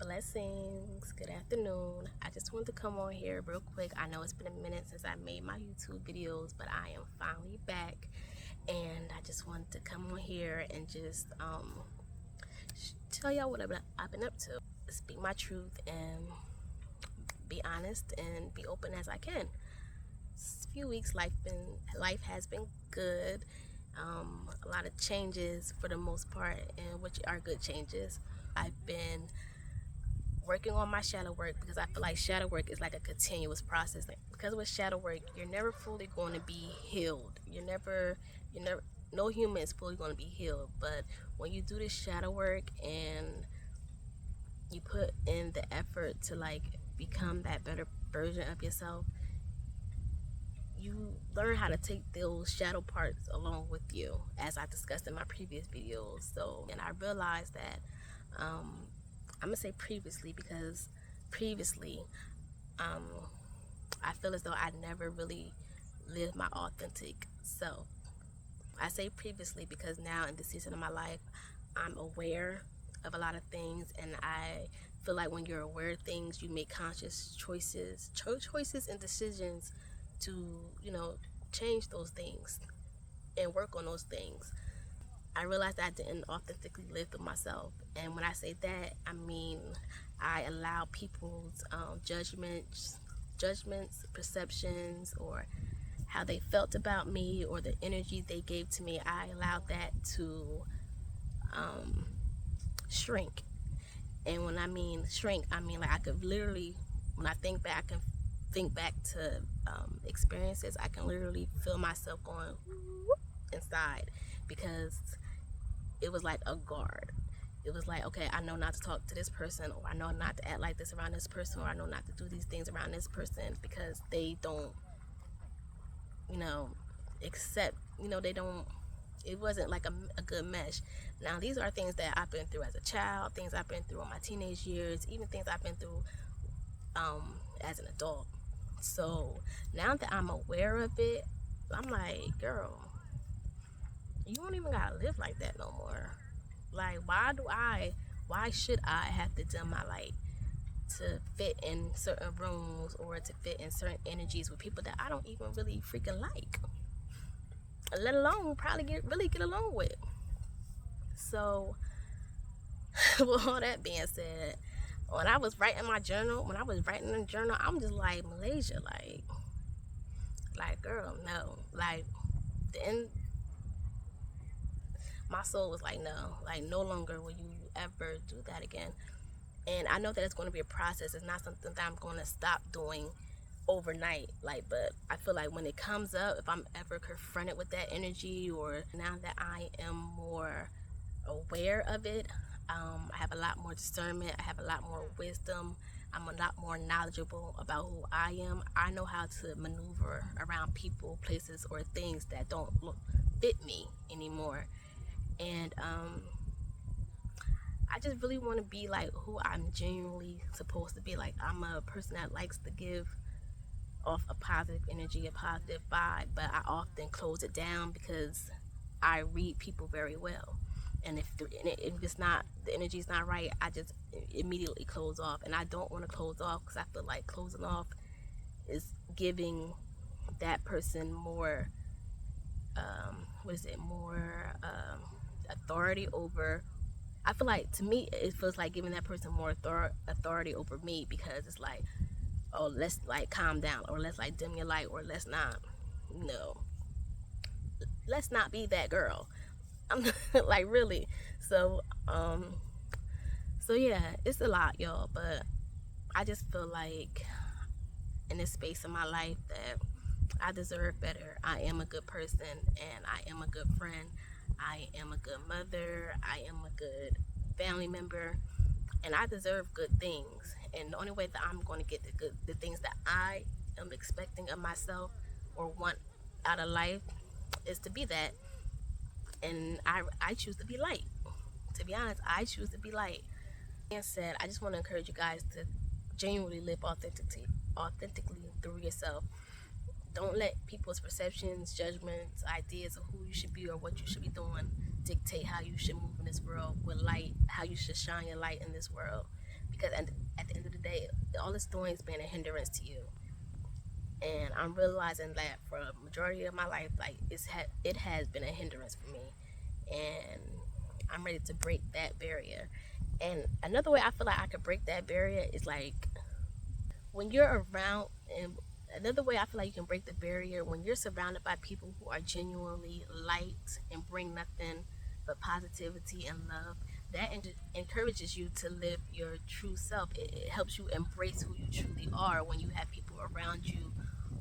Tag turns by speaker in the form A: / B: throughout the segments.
A: Blessings, good afternoon. I just wanted to come on here real quick. I know it's been a minute since I made my YouTube videos, but I am finally back, and I just wanted to come on here and just tell y'all what I've been up to. Speak my truth and be honest and be open as I can. This few weeks life has been good. A lot of changes for the most part, and which are good changes. I've been working on my shadow work because I feel like shadow work is like a continuous process. Because with shadow work, you're never fully going to be healed. No human is fully going to be healed. But when you do this shadow work and you put in the effort to like become that better version of yourself, you learn how to take those shadow parts along with you, as I discussed in my previous videos. And I realized that I'm gonna say previously because previously I feel as though I never really lived my authentic self. I say previously because now in this season of my life, I'm aware of a lot of things, and I feel like when you're aware of things, you make conscious choices and decisions to, change those things and work on those things. I realized I didn't authentically live with myself. And when I say that, I mean I allow people's judgments, perceptions, or how they felt about me, or the energy they gave to me. I allowed that to shrink. And when I mean shrink, I mean like I could literally, when I think back, I can think back to experiences. I can literally feel myself going inside, because it was like a guard. It was like, okay, I know not to talk to this person, or I know not to act like this around this person, or I know not to do these things around this person because they don't, accept, they don't, it wasn't like a good mesh. Now, these are things that I've been through as a child, things I've been through in my teenage years, even things I've been through as an adult. So now that I'm aware of it, I'm like, girl, you don't even gotta live like that no more. Like, why should I have to dim my light to fit in certain rooms, or to fit in certain energies with people that I don't even really freaking like, let alone probably get along with? So with all that being said, when I was writing in the journal, I'm just like, Malaysia, like girl, no. Like, then my soul was like, no, like no longer will you ever do that again. And I know that it's going to be a process. It's not something that I'm going to stop doing overnight. But I feel like when it comes up, if I'm ever confronted with that energy, or now that I am more aware of it, I have a lot more discernment. I have a lot more wisdom. I'm a lot more knowledgeable about who I am. I know how to maneuver around people, places, or things that don't fit me anymore. And I just really want to be like who I'm genuinely supposed to be. Like, I'm a person that likes to give off a positive energy, a positive vibe, but I often close it down because I read people very well. And if it's not, the energy's not right, I just immediately close off. And I don't want to close off because I feel like closing off is giving that person more, authority over. I feel like, to me, it feels like giving that person more authority over me, because it's like, oh, let's like calm down, or let's like dim your light, or let's not, let's not be that girl. I'm like, really. So yeah, it's a lot, y'all, but I just feel like in this space of my life that I deserve better. I am a good person, and I am a good friend. I am a good mother. I am a good family member, and I deserve good things. And the only way that I'm going to get the things that I am expecting of myself or want out of life is to be that. And I choose to be light. To be honest, I choose to be light. Being said, I just want to encourage you guys to genuinely live authentically through yourself. Don't let people's perceptions, judgments, ideas of who you should be or what you should be doing dictate how you should move in this world with light, how you should shine your light in this world. because at the end of the day, all it's doing is being a hindrance to you. And I'm realizing that for a majority of my life, like it has been a hindrance for me, and I'm ready to break that barrier. And another way I feel like I could break that barrier is like when you're around, and another way I feel like you can break the barrier when you're surrounded by people who are genuinely light and bring nothing but positivity and love. That encourages you to live your true self. It helps you embrace who you truly are when you have people around you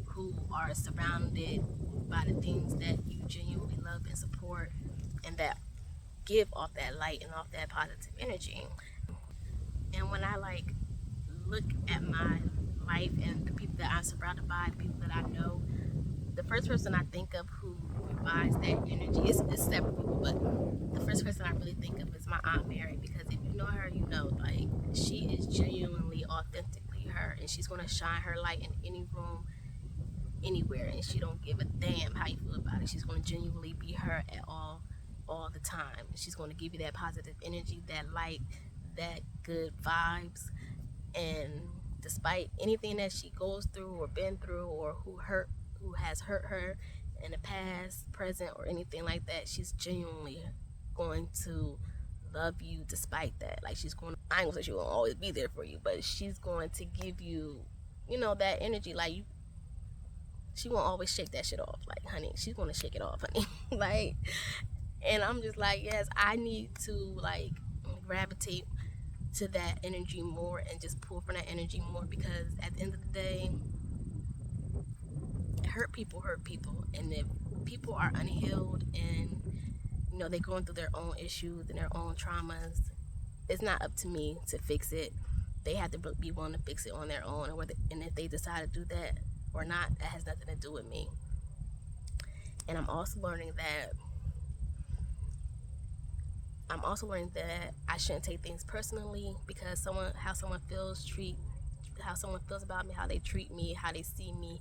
A: who are surrounded by the things that you genuinely love and support, and that give off that light and off that positive energy. And when I like look at my life and the people that I'm surrounded by, the people that I know, the first person I think of who provides that energy is several people, but the first person I really think of is my Aunt Mary, because if you know her, you know, like, she is genuinely, authentically her, and she's gonna shine her light in any room, anywhere, and she don't give a damn how you feel about it. She's gonna genuinely be her at all the time. She's gonna give you that positive energy, that light, that good vibes. And despite anything that she goes through or been through, or who has hurt her in the past, present, or anything like that, she's genuinely going to love you despite that. Like, she's going to, I ain't gonna say she will always be there for you, but she's going to give you, you know, that energy. Like, she won't always shake that shit off. Like, honey, she's gonna shake it off, honey. Like, and I'm just like, yes, I need to like gravitate to that energy more and just pull from that energy more, because at the end of the day, hurt people, and if people are unhealed and, you know, they're going through their own issues and their own traumas, it's not up to me to fix it. They have to be willing to fix it on their own, and if they decide to do that or not, that has nothing to do with me. And I'm also learning that I shouldn't take things personally, because how someone feels about me, how they treat me, how they see me,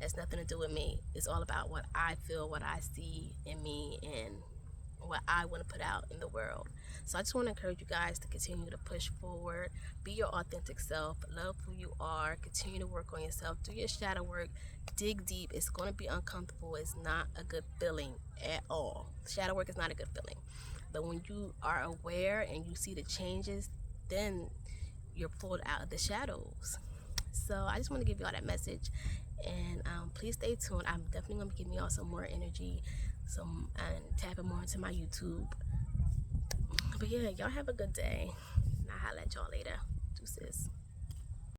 A: has nothing to do with me. It's all about what I feel, what I see in me, and what I want to put out in the world. So I just want to encourage you guys to continue to push forward, be your authentic self, love who you are, continue to work on yourself, do your shadow work, dig deep. It's going to be uncomfortable. It's not a good feeling at all. Shadow work is not a good feeling. But when you are aware and you see the changes, then you're pulled out of the shadows. So I just want to give you all that message, and please stay tuned. I'm definitely going to be giving y'all some more energy, and tapping more into my YouTube. But yeah, y'all have a good day, and I'll holla at y'all later.